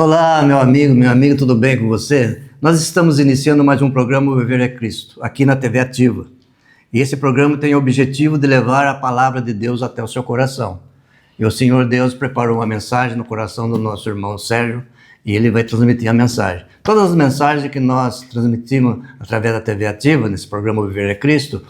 Olá, meu amigo, tudo bem com você? Nós estamos iniciando mais um programa O Viver é Cristo, aqui na TV Ativa. E esse programa tem o objetivo de levar a palavra de Deus até o seu coração. E o Senhor Deus preparou uma mensagem no coração do nosso irmão Sérgio, e ele vai transmitir a mensagem. Todas as mensagens que nós transmitimos através da TV Ativa, nesse programa O Viver é Cristo,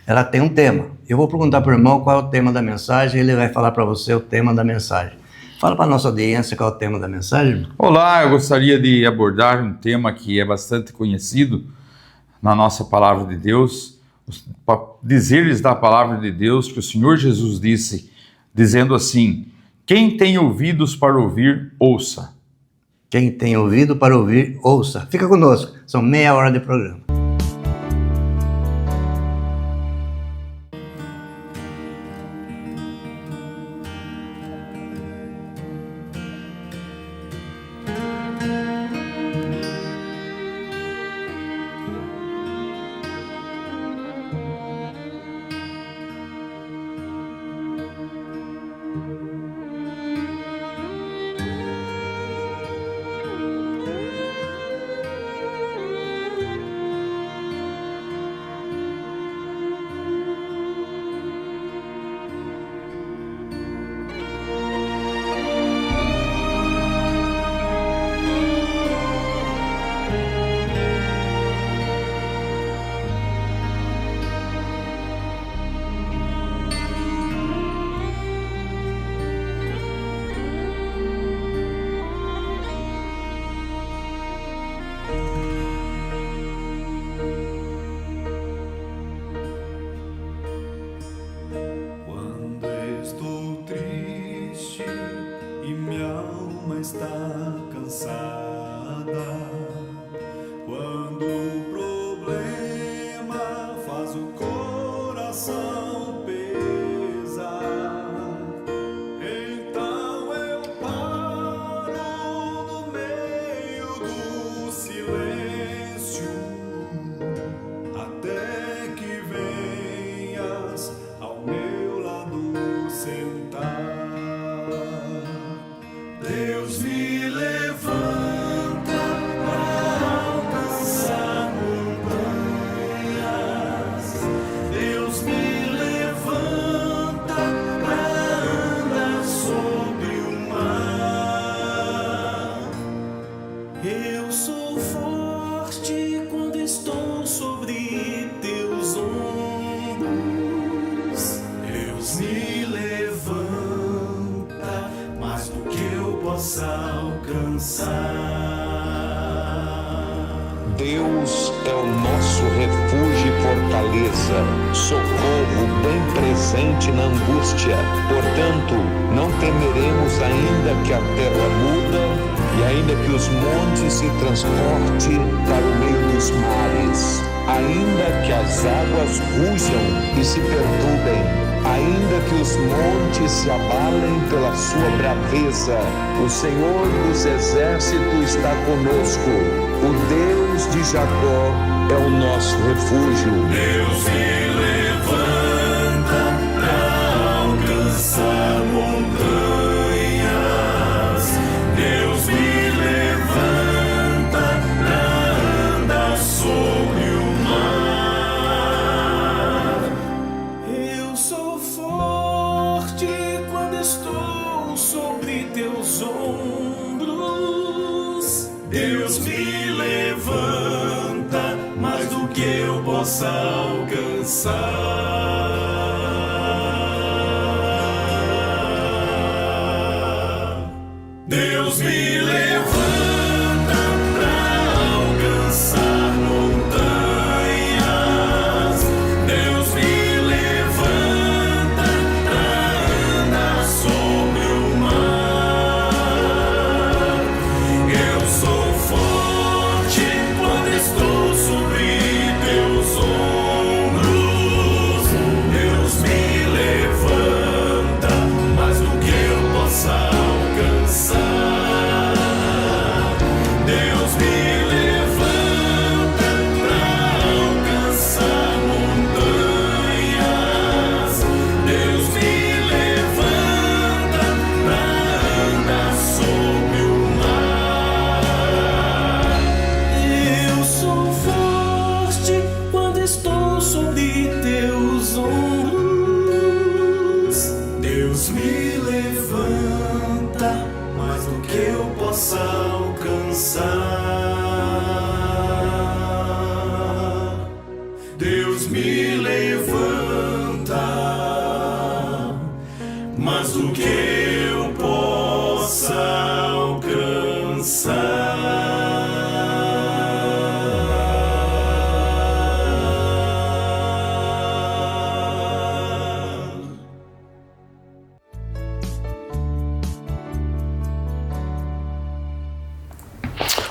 ela tem um tema. Eu vou perguntar para o irmão qual é o tema da mensagem, e ele vai falar para você o tema da mensagem. Fala para a nossa audiência qual é o tema da mensagem. Olá, eu gostaria de abordar um tema que é bastante conhecido na nossa palavra de Deus, dizer-lhes da palavra de Deus que o Senhor Jesus disse, dizendo assim: quem tem ouvidos para ouvir, ouça. Quem tem ouvido para ouvir, ouça. Fica conosco, são meia hora de programa. Está cansada, quando o problema faz o coração pesar, então eu paro no meio do silêncio, até que venhas ao meu lado sentar. Deus me levanta para alcançar montanhas. Deus me levanta para andar sobre o mar. Eu sou forte quando estou sobre teus ombros. Deus me levanta mais do que eu possa alcançar. Deus é o nosso refúgio e fortaleza, socorro bem presente na angústia. Portanto, não temeremos ainda que a terra muda e ainda que os montes se transportem para o meio dos mares, ainda que as águas rujam e se perturbem, ainda que os montes se abalem pela sua braveza, o Senhor dos exércitos está conosco. O Deus de Jacó é o nosso refúgio. Deus me levanta para alcançar montanhas. Deus me levanta para andar sobre o mar. Eu sou forte quando estou sobre teus ombros. Deus me levanta mais do que eu possa alcançar. Deus me levanta para alcançar montanhas. Deus me levanta para andar sobre o mar. Eu sou forte quando estou sobre teus ombros. Deus me levanta mais do que eu possa alcançar. possa alcançar. Deus me levanta, mas do que eu possa alcançar.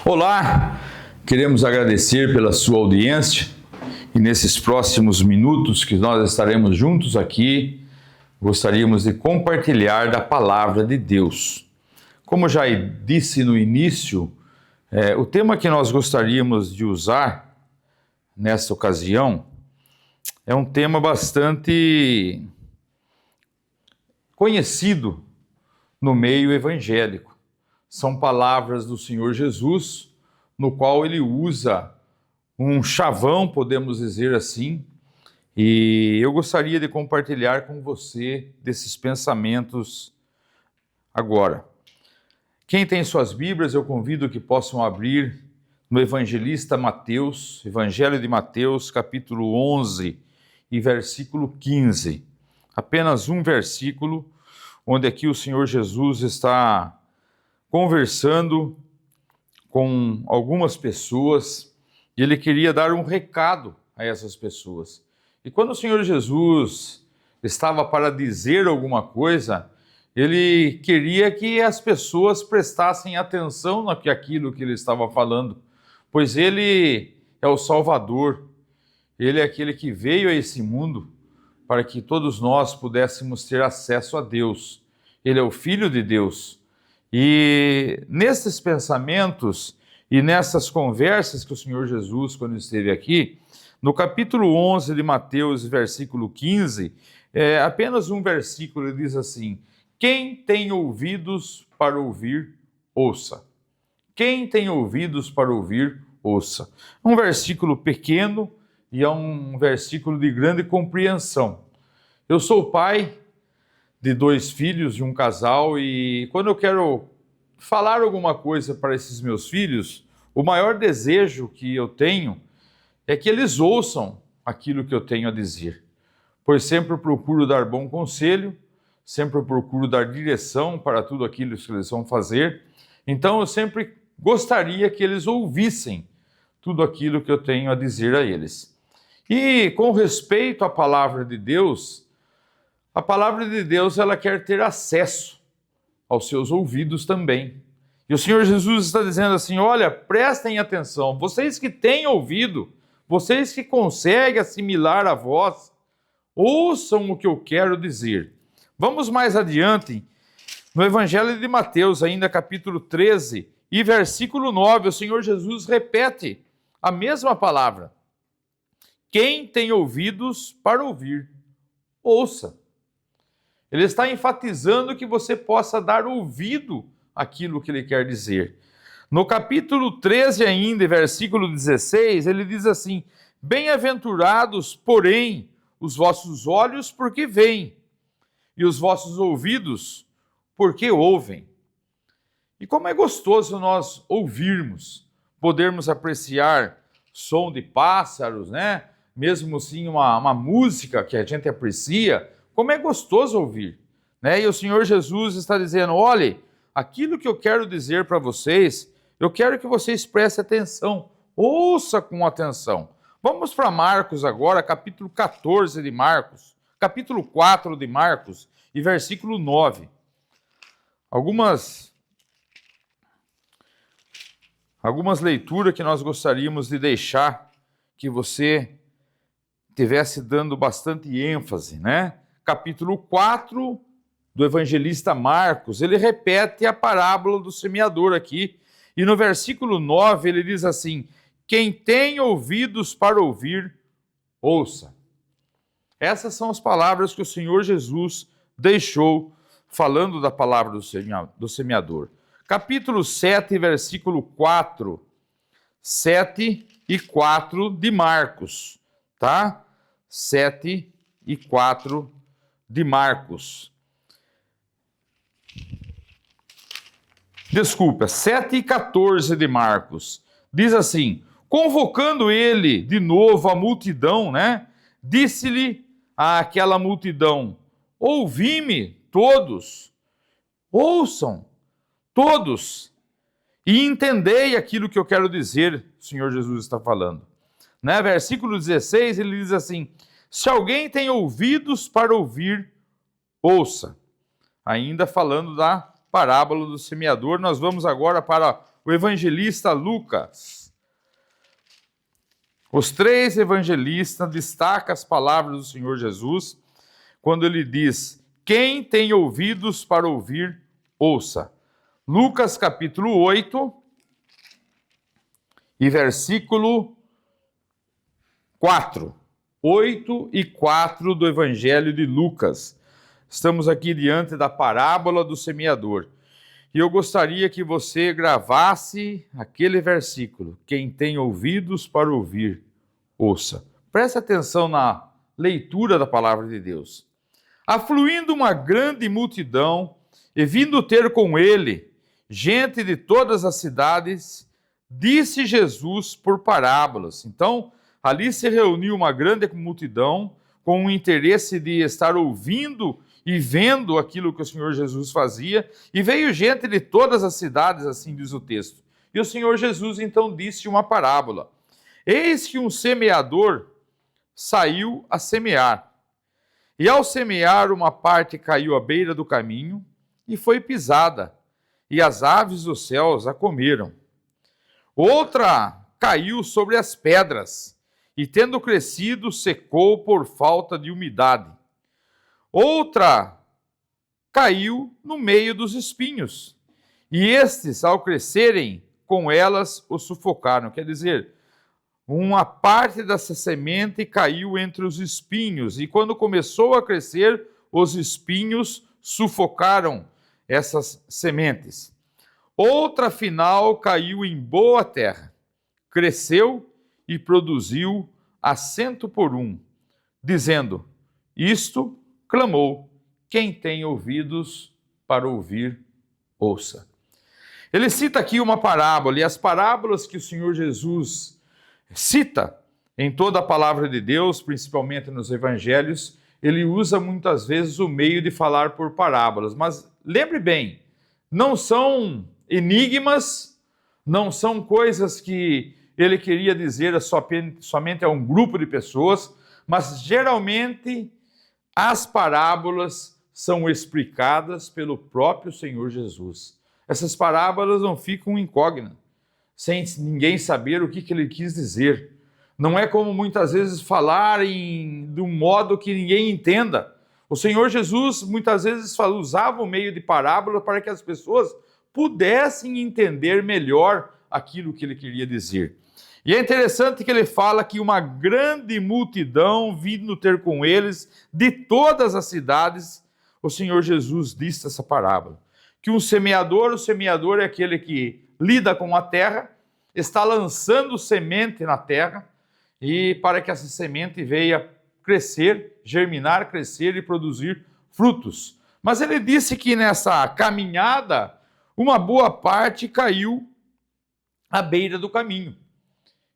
Olá, queremos agradecer pela sua audiência e nesses próximos minutos que nós estaremos juntos aqui, gostaríamos de compartilhar da palavra de Deus. Como já disse no início, o tema que nós gostaríamos de usar nesta ocasião é um tema bastante conhecido no meio evangélico. São palavras do Senhor Jesus, no qual ele usa um chavão, podemos dizer assim, e eu gostaria de compartilhar com você desses pensamentos agora. Quem tem suas Bíblias, eu convido que possam abrir no Evangelista Mateus, Evangelho de Mateus, capítulo 11 e versículo 15. Apenas um versículo, onde aqui o Senhor Jesus está conversando com algumas pessoas e ele queria dar um recado a essas pessoas. E quando o Senhor Jesus estava para dizer alguma coisa, ele queria que as pessoas prestassem atenção naquilo que ele estava falando, pois ele é o Salvador, ele é aquele que veio a esse mundo para que todos nós pudéssemos ter acesso a Deus. Ele é o Filho de Deus. E nesses pensamentos e nessas conversas que o Senhor Jesus, quando esteve aqui, no capítulo 11 de Mateus, versículo 15, apenas um versículo, ele diz assim: quem tem ouvidos para ouvir, ouça. Quem tem ouvidos para ouvir, ouça. É um versículo pequeno e é um versículo de grande compreensão. Eu sou pai de 2 filhos de um casal e quando eu quero falar alguma coisa para esses meus filhos, o maior desejo que eu tenho é que eles ouçam aquilo que eu tenho a dizer, pois sempre procuro dar bom conselho, sempre procuro dar direção para tudo aquilo que eles vão fazer, então eu sempre gostaria que eles ouvissem tudo aquilo que eu tenho a dizer a eles. E com respeito à palavra de Deus, a palavra de Deus, ela quer ter acesso aos seus ouvidos também. E o Senhor Jesus está dizendo assim: olha, prestem atenção, vocês que têm ouvido, vocês que conseguem assimilar a voz, ouçam o que eu quero dizer. Vamos mais adiante, no Evangelho de Mateus, ainda capítulo 13 e versículo 9, o Senhor Jesus repete a mesma palavra. Quem tem ouvidos para ouvir, ouça. Ele está enfatizando que você possa dar ouvido àquilo que ele quer dizer. No capítulo 13 ainda, versículo 16, ele diz assim: bem-aventurados, porém, os vossos olhos porque veem, e os vossos ouvidos porque ouvem. E como é gostoso nós ouvirmos, podermos apreciar som de pássaros, né? Mesmo assim uma música que a gente aprecia, como é gostoso ouvir, né? E o Senhor Jesus está dizendo: olhe, aquilo que eu quero dizer para vocês, eu quero que vocês prestem atenção, ouça com atenção. Vamos para Marcos agora, capítulo 14 de Marcos, capítulo 4 de Marcos e versículo 9. Algumas leituras que nós gostaríamos de deixar que você tivesse dando bastante ênfase, né? Capítulo 4 do evangelista Marcos, ele repete a parábola do semeador aqui, e no versículo 9 ele diz assim: quem tem ouvidos para ouvir, ouça. Essas são as palavras que o Senhor Jesus deixou, falando da palavra do semeador. Capítulo 7, versículo 4, 7 e 4 de Marcos, tá? 7 e 4 de Marcos. Desculpa, 7:14 de Marcos. Diz assim: convocando ele de novo a multidão, né? Disse-lhe àquela multidão: ouvi-me todos, ouçam todos e entendei aquilo que eu quero dizer, o Senhor Jesus está falando. Né? Versículo 16, ele diz assim: se alguém tem ouvidos para ouvir, ouça. Ainda falando da parábola do semeador, nós vamos agora para o evangelista Lucas. Os 3 evangelistas destacam as palavras do Senhor Jesus, quando ele diz: quem tem ouvidos para ouvir, ouça. Lucas capítulo 8 e versículo 4. 8 e 4 do Evangelho de Lucas. Estamos aqui diante da parábola do semeador. E eu gostaria que você gravasse aquele versículo: quem tem ouvidos para ouvir, ouça. Preste atenção na leitura da palavra de Deus. Afluindo uma grande multidão, e vindo ter com ele gente de todas as cidades, disse Jesus por parábolas. Então, ali se reuniu uma grande multidão com o interesse de estar ouvindo e vendo aquilo que o Senhor Jesus fazia, e veio gente de todas as cidades, assim diz o texto. E o Senhor Jesus então disse uma parábola: eis que um semeador saiu a semear, e ao semear uma parte caiu à beira do caminho e foi pisada, e as aves dos céus a comeram. Outra caiu sobre as pedras, e tendo crescido, secou por falta de umidade. Outra caiu no meio dos espinhos, e estes, ao crescerem com elas, o sufocaram. Quer dizer, uma parte dessa semente caiu entre os espinhos, e quando começou a crescer, os espinhos sufocaram essas sementes. Outra, afinal, caiu em boa terra, cresceu e produziu a 100 por 1, dizendo: isto clamou, quem tem ouvidos para ouvir, ouça. Ele cita aqui uma parábola, e as parábolas que o Senhor Jesus cita em toda a palavra de Deus, principalmente nos evangelhos, ele usa muitas vezes o meio de falar por parábolas. Mas lembre bem, não são enigmas, não são coisas que ele queria dizer somente a um grupo de pessoas, mas geralmente as parábolas são explicadas pelo próprio Senhor Jesus. Essas parábolas não ficam incógnitas, sem ninguém saber o que ele quis dizer. Não é como muitas vezes falar de um modo que ninguém entenda. O Senhor Jesus muitas vezes usava o meio de parábola para que as pessoas pudessem entender melhor aquilo que ele queria dizer. E é interessante que ele fala que uma grande multidão vindo ter com eles de todas as cidades, o Senhor Jesus disse essa parábola. Que o semeador é aquele que lida com a terra, está lançando semente na terra, e para que essa semente venha crescer, germinar, crescer e produzir frutos. Mas ele disse que nessa caminhada, uma boa parte caiu à beira do caminho.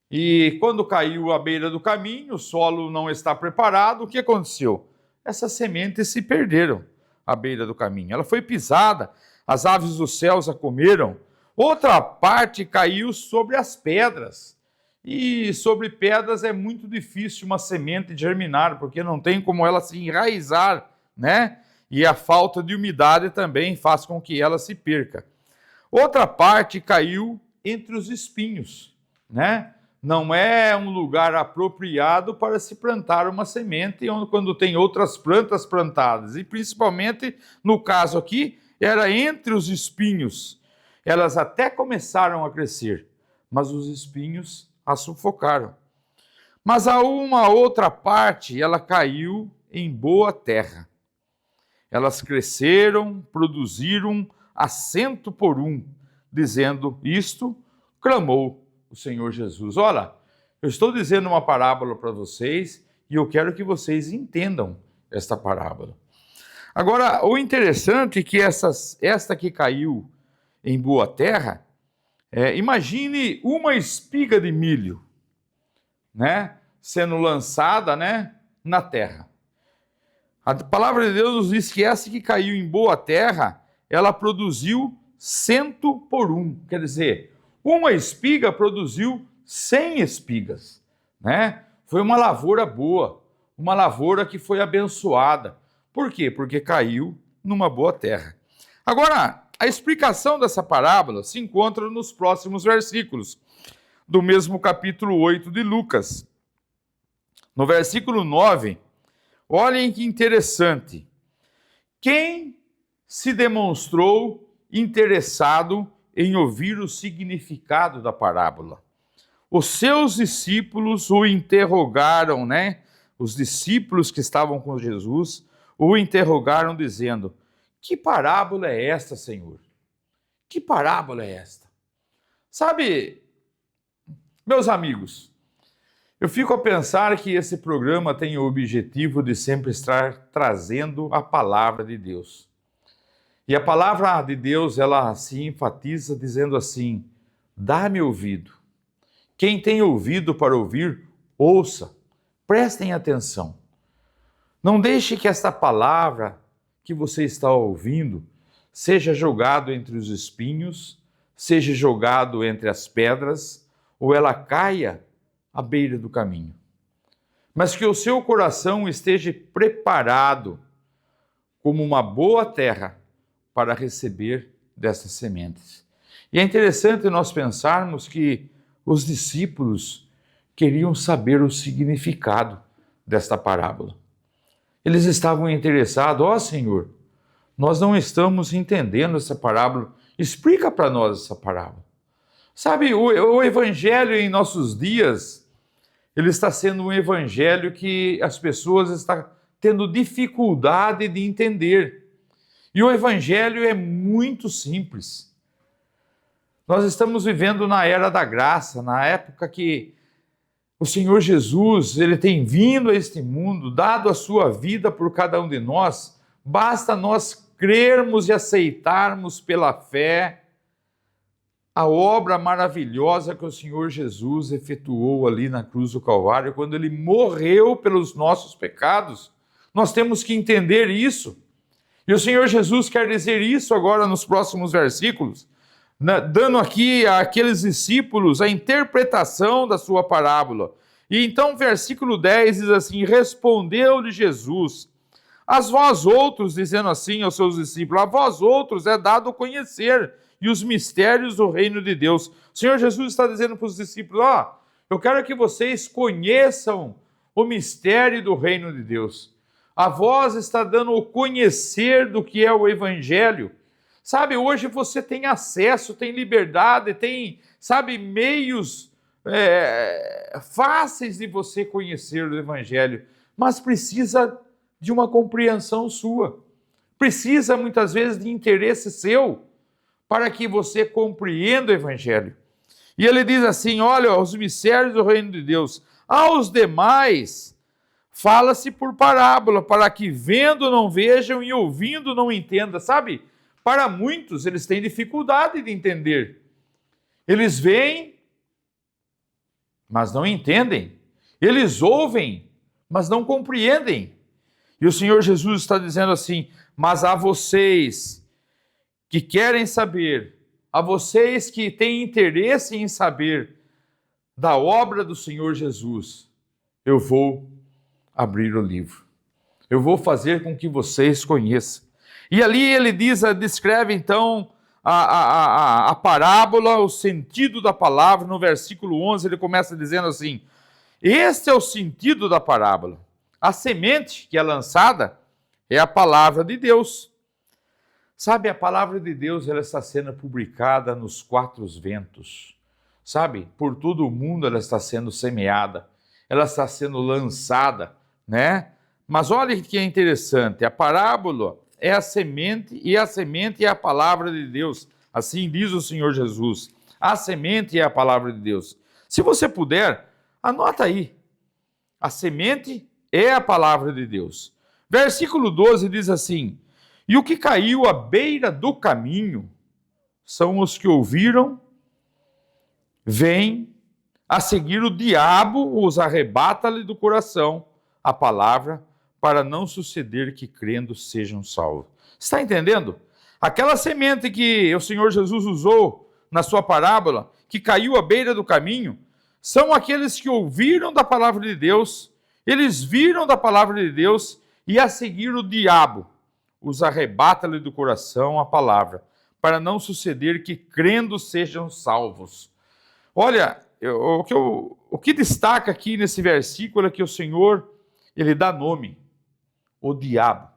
E quando caiu à beira do caminho, o solo não está preparado, o que aconteceu? Essas sementes se perderam à beira do caminho. Ela foi pisada, as aves dos céus a comeram. Outra parte caiu sobre as pedras. E sobre pedras é muito difícil uma semente germinar, porque não tem como ela se enraizar, né? E a falta de umidade também faz com que ela se perca. Outra parte caiu entre os espinhos, né? Não é um lugar apropriado para se plantar uma semente quando tem outras plantas plantadas. E principalmente, no caso aqui, era entre os espinhos. Elas até começaram a crescer, mas os espinhos a sufocaram. Mas a uma outra parte, ela caiu em boa terra. Elas cresceram, produziram a 100 por 1, dizendo: isto clamou o Senhor Jesus. Olha, eu estou dizendo uma parábola para vocês e eu quero que vocês entendam esta parábola. Agora, o interessante é que esta que caiu em boa terra, imagine uma espiga de milho, né, sendo lançada, né, na terra. A palavra de Deus nos diz que essa que caiu em boa terra, ela produziu 100 por 1. Quer dizer, uma espiga produziu 100 espigas, né? Foi uma lavoura boa, uma lavoura que foi abençoada. Por quê? Porque caiu numa boa terra. Agora, a explicação dessa parábola se encontra nos próximos versículos do mesmo capítulo 8 de Lucas. No versículo 9, olhem que interessante. Quem se demonstrou interessado em ouvir o significado da parábola? Os seus discípulos o interrogaram, né? Os discípulos que estavam com Jesus o interrogaram dizendo: que parábola é esta, Senhor? Que parábola é esta? Sabe, meus amigos, eu fico a pensar que esse programa tem o objetivo de sempre estar trazendo a palavra de Deus. E a palavra de Deus, ela se enfatiza dizendo assim: dá-me ouvido. Quem tem ouvido para ouvir, ouça. Prestem atenção. Não deixe que esta palavra que você está ouvindo seja jogado entre os espinhos, seja jogado entre as pedras, ou ela caia à beira do caminho. Mas que o seu coração esteja preparado como uma boa terra para receber dessas sementes. E é interessante nós pensarmos que os discípulos queriam saber o significado desta parábola. Eles estavam interessados: ó Senhor, nós não estamos entendendo essa parábola, explica para nós essa parábola. Sabe, o evangelho em nossos dias, ele está sendo um evangelho que as pessoas estão tendo dificuldade de entender. E o evangelho é muito simples. Nós estamos vivendo na era da graça, na época que o Senhor Jesus, ele tem vindo a este mundo, dado a sua vida por cada um de nós. Basta nós crermos e aceitarmos pela fé a obra maravilhosa que o Senhor Jesus efetuou ali na cruz do Calvário, quando ele morreu pelos nossos pecados. Nós temos que entender isso. E o Senhor Jesus quer dizer isso agora nos próximos versículos, dando aqui àqueles discípulos a interpretação da sua parábola. E então, versículo 10 diz assim: respondeu-lhe Jesus: a vós outros, dizendo assim aos seus discípulos, a vós outros é dado conhecer e os mistérios do reino de Deus. O Senhor Jesus está dizendo para os discípulos: eu quero que vocês conheçam o mistério do reino de Deus. A vós está dando o conhecer do que é o evangelho. Sabe, hoje você tem acesso, tem liberdade, tem, sabe, meios fáceis de você conhecer o evangelho, mas precisa de uma compreensão sua. Precisa, muitas vezes, de interesse seu para que você compreenda o evangelho. E ele diz assim: olha, os mistérios do reino de Deus. Aos demais fala-se por parábola, para que vendo não vejam e ouvindo não entendam. Sabe, para muitos eles têm dificuldade de entender. Eles veem, mas não entendem. Eles ouvem, mas não compreendem. E o Senhor Jesus está dizendo assim: mas a vocês que querem saber, a vocês que têm interesse em saber da obra do Senhor Jesus, eu vou abrir o livro. Eu vou fazer com que vocês conheçam. E ali ele descreve então a parábola, o sentido da palavra. No versículo 11 ele começa dizendo assim: este é o sentido da parábola. A semente que é lançada é a palavra de Deus. Sabe, a palavra de Deus, ela está sendo publicada nos quatro ventos. Sabe, por todo o mundo ela está sendo semeada, ela está sendo lançada, né? Mas olha que é interessante, a parábola é a semente, e a semente é a palavra de Deus. Assim diz o Senhor Jesus. A semente é a palavra de Deus. Se você puder, anota aí. A semente é a palavra de Deus. Versículo 12 diz assim: e o que caiu à beira do caminho são os que ouviram, vêm, a seguir o diabo os arrebata-lhe do coração a palavra, para não suceder que crendo sejam salvos. Está entendendo? Aquela semente que o Senhor Jesus usou na sua parábola, que caiu à beira do caminho, são aqueles que ouviram da palavra de Deus, eles viram da palavra de Deus, e a seguir o diabo os arrebata-lhe do coração a palavra, para não suceder que crendo sejam salvos. Olha, o que destaca aqui nesse versículo é que o Senhor, ele dá nome, o diabo.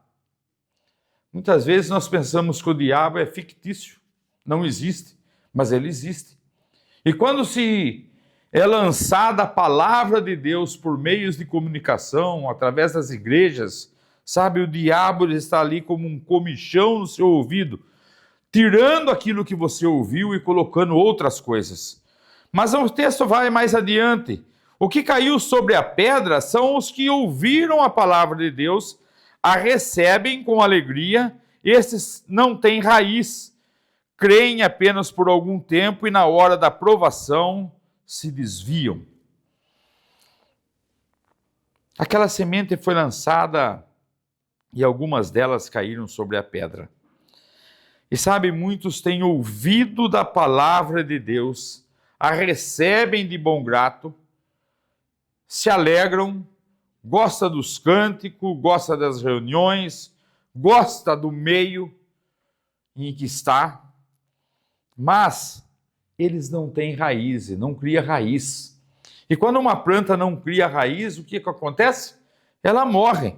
Muitas vezes nós pensamos que o diabo é fictício, não existe, mas ele existe. E quando se é lançada a palavra de Deus por meios de comunicação, através das igrejas, sabe, o diabo ele está ali como um comichão no seu ouvido, tirando aquilo que você ouviu e colocando outras coisas. Mas o texto vai mais adiante. O que caiu sobre a pedra são os que ouviram a palavra de Deus, a recebem com alegria, esses não têm raiz, creem apenas por algum tempo e na hora da provação se desviam. Aquela semente foi lançada e algumas delas caíram sobre a pedra. E sabe, muitos têm ouvido da palavra de Deus, a recebem de bom grato, se alegram, gosta dos cânticos, gosta das reuniões, gosta do meio em que está, mas eles não têm raiz, não cria raiz. E quando uma planta não cria raiz, o que acontece? Ela morre,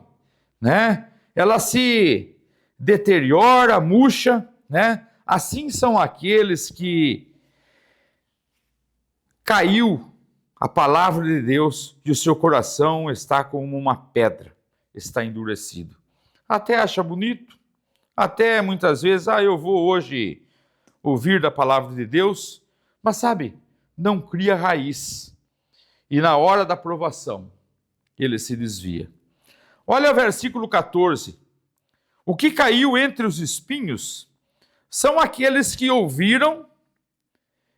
né? Ela se deteriora, murcha, né? Assim são aqueles que caiu a palavra de Deus e o seu coração está como uma pedra, está endurecido. Até acha bonito, até muitas vezes, eu vou hoje ouvir da palavra de Deus, mas sabe, não cria raiz. E na hora da provação, ele se desvia. Olha o versículo 14. O que caiu entre os espinhos são aqueles que ouviram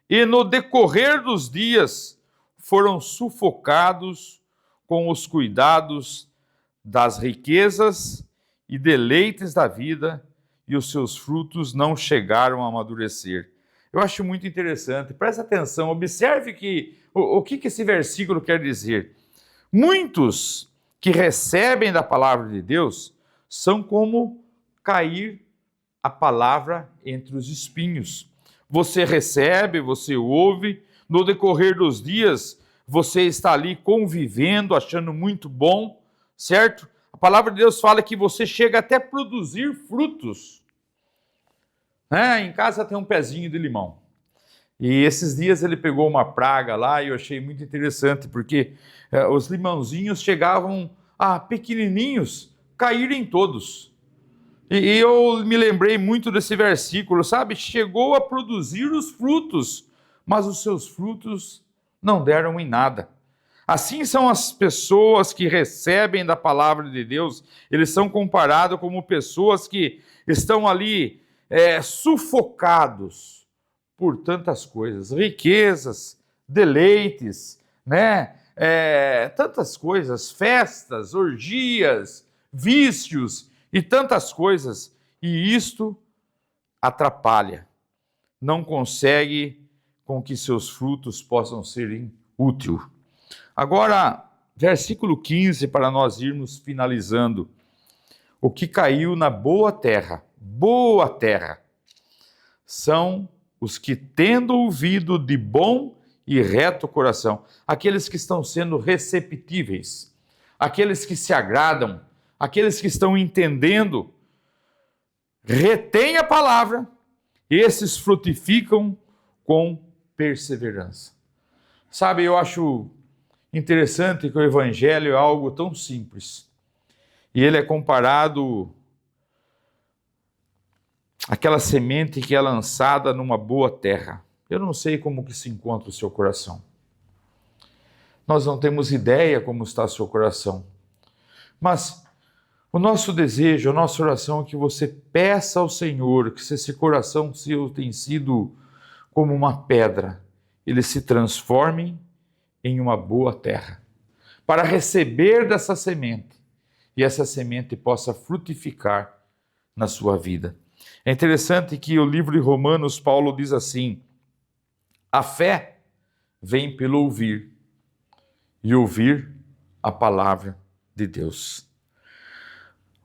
e no decorrer dos dias foram sufocados com os cuidados das riquezas e deleites da vida, e os seus frutos não chegaram a amadurecer. Eu acho muito interessante, presta atenção, observe o que esse versículo quer dizer. Muitos que recebem da palavra de Deus são como cair a palavra entre os espinhos. Você recebe, você ouve, no decorrer dos dias você está ali convivendo, achando muito bom, certo? A palavra de Deus fala que você chega até a produzir frutos. Em casa tem um pezinho de limão. E esses dias ele pegou uma praga lá e eu achei muito interessante, porque os limãozinhos chegavam a pequenininhos, caírem todos. E eu me lembrei muito desse versículo, sabe? Chegou a produzir os frutos, mas os seus frutos não deram em nada. Assim são as pessoas que recebem da palavra de Deus, eles são comparados como pessoas que estão ali sufocados por tantas coisas, riquezas, deleites, né? Tantas coisas, festas, orgias, vícios e tantas coisas, e isto atrapalha, não consegue com que seus frutos possam serem úteis. Agora, versículo 15, para nós irmos finalizando. O que caiu na boa terra, são os que, tendo ouvido de bom e reto coração, aqueles que estão sendo receptíveis, aqueles que se agradam, aqueles que estão entendendo, retêm a palavra, esses frutificam com perseverança. Sabe, eu acho interessante que o evangelho é algo tão simples. E ele é comparado àquela semente que é lançada numa boa terra. Eu não sei como que se encontra o seu coração. Nós não temos ideia como está o seu coração. Mas O nosso desejo, a nossa oração é que você peça ao Senhor que se esse coração seu tem sido como uma pedra, ele se transforme em uma boa terra, para receber dessa semente e essa semente possa frutificar na sua vida. É interessante que o livro de Romanos, Paulo diz assim: a fé vem pelo ouvir e ouvir a palavra de Deus.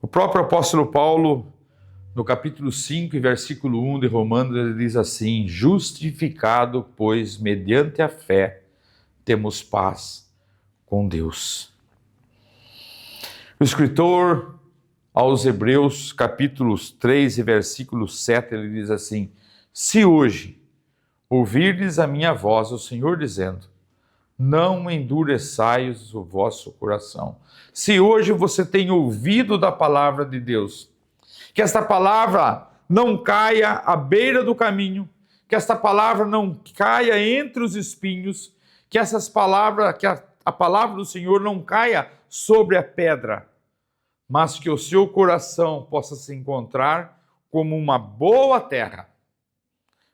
O próprio apóstolo Paulo, no capítulo 5 e versículo 1 de Romanos, ele diz assim: justificado, pois, mediante a fé, temos paz com Deus. O escritor aos Hebreus, capítulos 3 e versículo 7, ele diz assim: se hoje ouvirdes a minha voz, o Senhor dizendo, não endureçais o vosso coração. Se hoje você tem ouvido da palavra de Deus, que esta palavra não caia à beira do caminho, que esta palavra não caia entre os espinhos, que a palavra do Senhor não caia sobre a pedra, mas que o seu coração possa se encontrar como uma boa terra,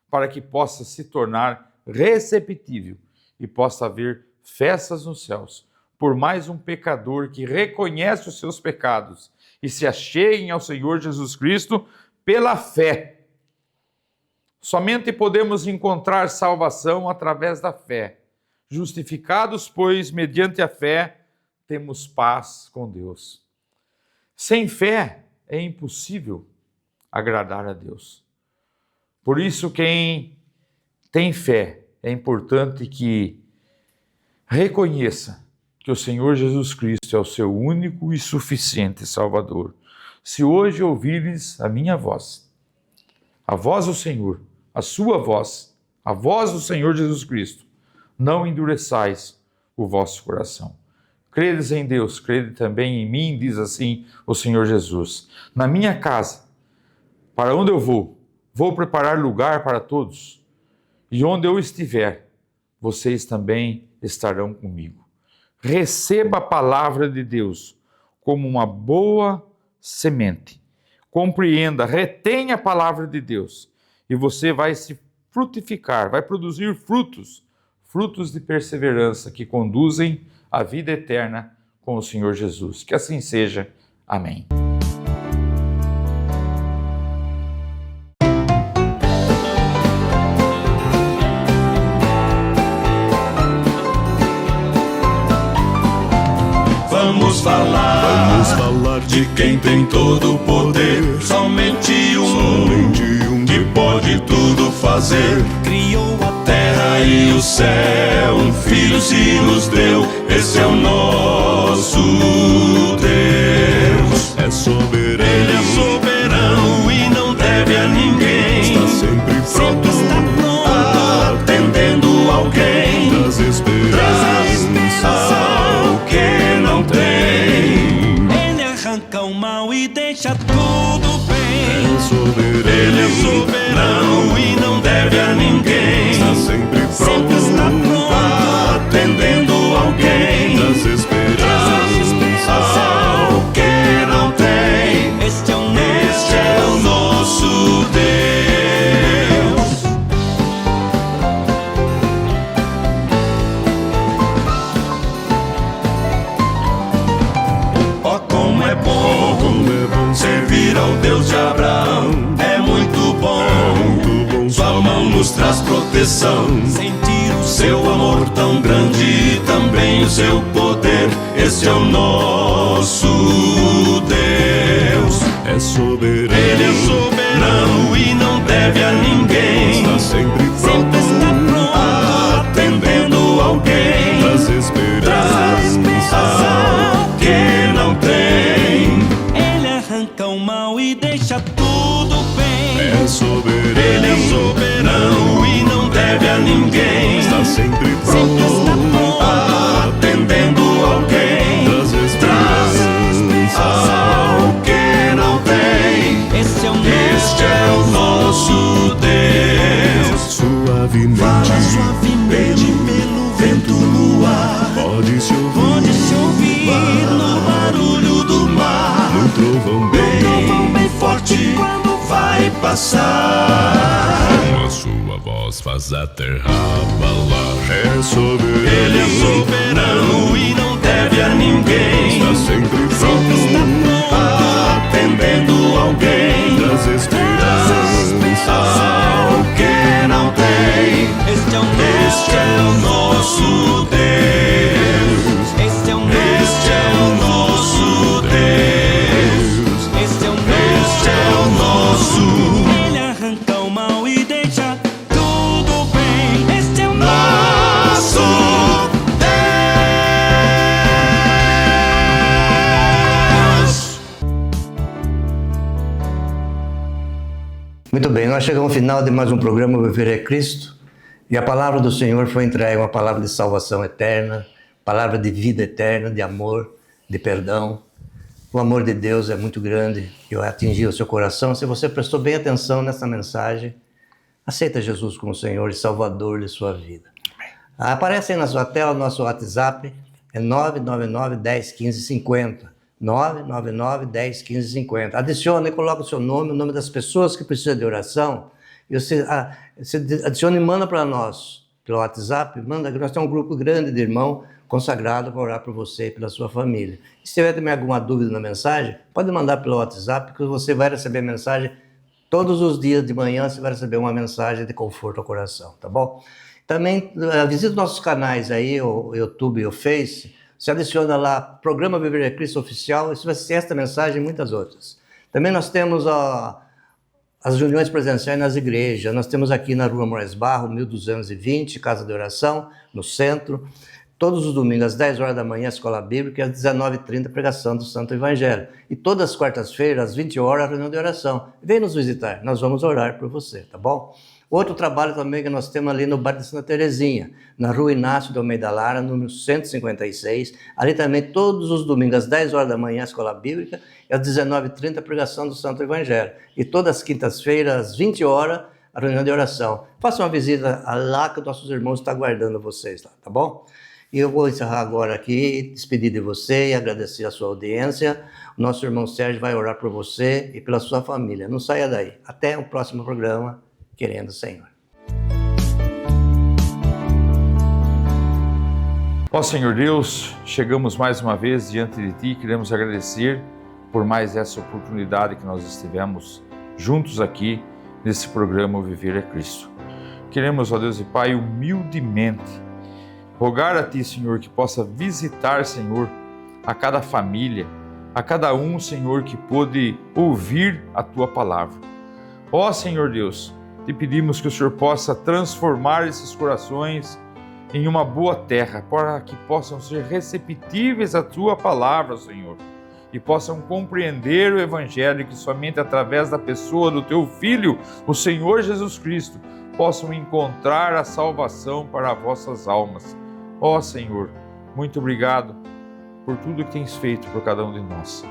para que possa se tornar receptível e possa haver festas nos céus, por mais um pecador que reconhece os seus pecados e se acheguem ao Senhor Jesus Cristo pela fé. Somente podemos encontrar salvação através da fé. Justificados, pois, mediante a fé, temos paz com Deus. Sem fé é impossível agradar a Deus. Por isso, quem tem fé, é importante que reconheça que o Senhor Jesus Cristo é o seu único e suficiente Salvador. Se hoje ouvires a minha voz, a voz do Senhor, a sua voz, a voz do Senhor Jesus Cristo, não endureçais o vosso coração. Credes em Deus, crede também em mim, diz assim o Senhor Jesus. Na minha casa, para onde eu vou preparar lugar para todos, e onde eu estiver, vocês também estarão comigo. Receba a palavra de Deus como uma boa semente. Compreenda, retenha a palavra de Deus, e você vai se frutificar, vai produzir frutos de perseverança que conduzem à vida eterna com o Senhor Jesus. Que assim seja. Amém. Vamos falar de quem tem todo o poder. Somente um que pode tudo fazer. Criou a terra e o céu, um filho se nos deu. Esse é o nosso Deus. É soberano. Ele é soberano e não deve a ninguém. Está sempre pronto, atendendo alguém. das esperanças ao que não tem. Ele arranca o mal e deixa tudo bem. É soberano. Ele é soberano e não deve a ninguém. Está sempre Sempre está pronto, atendendo alguém. das esperanças Ao que não tem. este é o Este é o nosso Deus. Ó, como é bom servir ao Deus de Abraão. É muito bom. Sua mão nos traz proteção. sentir o Seu amor tão grande e também o seu poder. Esse é o nosso Deus. é soberano. Ele é soberano e não deve a ninguém. Está sempre sempre está pronto, Atendendo alguém. das esperanças Ao que não tem. ele arranca o mal e deixa tudo bem. é soberano. Ele é soberano e não deve a ninguém. Está sempre Sempre está pronto, pronto, Atendendo alguém. das esperanças Ao que não tem. este é o Este é o nosso Deus. suavemente. Fala suavemente pelo vento no ar. Pode se ouvir Pode se ouvir no barulho do mar, no passar. Com a sua voz faz a terra abalar. É soberano. Ele é soberano e não deve a ninguém. Está sempre pronto, atendendo alguém. traz esperança Ao que não tem. Este é o nosso Deus. Este é o nosso Deus. Este é o nosso. Ele arranca o mal e deixa tudo bem. Este é o Nosso Deus. Muito bem, nós chegamos ao final de mais um programa Viver é Cristo. E a palavra do Senhor foi entregue, uma palavra de salvação eterna, palavra de vida eterna, de amor, de perdão. O amor de Deus é muito grande e vai atingir o seu coração. Se você prestou bem atenção nessa mensagem, aceita Jesus como Senhor e Salvador de sua vida. Aparece aí na sua tela o nosso WhatsApp, é 999 10 15 50. 999 10 15 50. Adicione e coloque o seu nome, o nome das pessoas que precisam de oração. E você adicione e manda para nós, pelo WhatsApp, manda, nós temos um grupo grande de irmãos consagrado para orar por você e pela sua família. E se tiver também alguma dúvida na mensagem, pode mandar pelo WhatsApp, que você vai receber mensagem todos os dias de manhã, você vai receber uma mensagem de conforto ao coração, tá bom? Também visite nossos canais aí, o YouTube e o Face, você adiciona lá, Programa Viver é Cristo Oficial, e você vai assistir esta mensagem e muitas outras. Também nós temos as reuniões presenciais nas igrejas. Nós temos aqui na Rua Moraes Barro, 1220, Casa de Oração, no centro. Todos os domingos, às 10 horas da manhã, Escola Bíblica, e às 19h30, Pregação do Santo Evangelho. E todas as quartas-feiras, às 20 horas, a reunião de oração. Vem nos visitar, nós vamos orar por você, tá bom? Outro trabalho também que nós temos ali no bairro de Santa Terezinha, na Rua Inácio de Almeida Lara, número 156. Ali também, todos os domingos, às 10 horas da manhã, Escola Bíblica, e às 19h30, Pregação do Santo Evangelho. E todas as quintas-feiras, às 20 horas, a reunião de oração. Faça uma visita lá que os nossos irmãos estão aguardando vocês lá, tá bom? E eu vou encerrar agora aqui, despedir de você e agradecer a sua audiência. O nosso irmão Sérgio vai orar por você e pela sua família. Não saia daí. Até o próximo programa, querendo o Senhor. Ó Senhor Deus, chegamos mais uma vez diante de Ti e queremos agradecer por mais essa oportunidade que nós estivemos juntos aqui nesse programa O Viver é Cristo. Queremos, ó Deus e Pai, humildemente rogar a Ti, Senhor, que possa visitar, Senhor, a cada família, a cada um, Senhor, que pôde ouvir a Tua palavra. Ó Senhor Deus, Te pedimos que o Senhor possa transformar esses corações em uma boa terra, para que possam ser receptíveis à Tua palavra, Senhor, e possam compreender o Evangelho, que somente através da pessoa do Teu Filho, o Senhor Jesus Cristo, possam encontrar a salvação para as vossas almas. Ó Senhor, muito obrigado por tudo que tens feito por cada um de nós.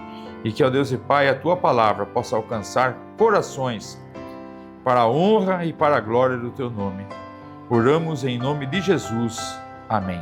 E que, ó Deus e Pai, a Tua palavra possa alcançar corações para a honra e para a glória do Teu nome. Oramos em nome de Jesus. Amém.